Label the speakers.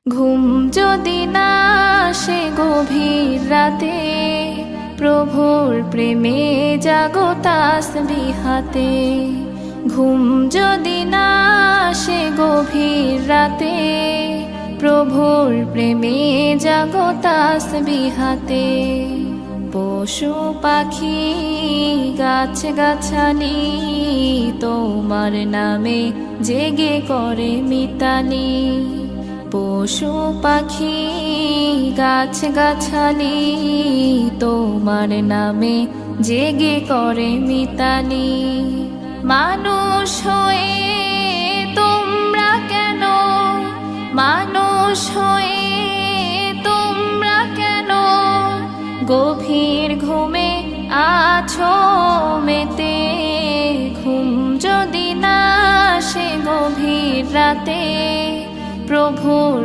Speaker 1: ঘুম যদি না আসে গভীর রাতে, প্রভুর প্রেমে জাগো তাসবিহাতে। ঘুম যদি না আসে গভীর রাতে, প্রভুর প্রেমে জাগো তাসবিহাতে। পশু পাখি গাছ গাছালি তোমার নামে জেগে করে মিতালি। পশু পাখি গাছ গাছালি তোমার নামে জেগে করে মিতালি। মানুষ হয়ে তোমরা কেন, মানুষ হয়ে তোমরা কেন গভীর ঘুমে আছো মেতে। ঘুম যদি না আসে গভীর রাতে, প্রভুর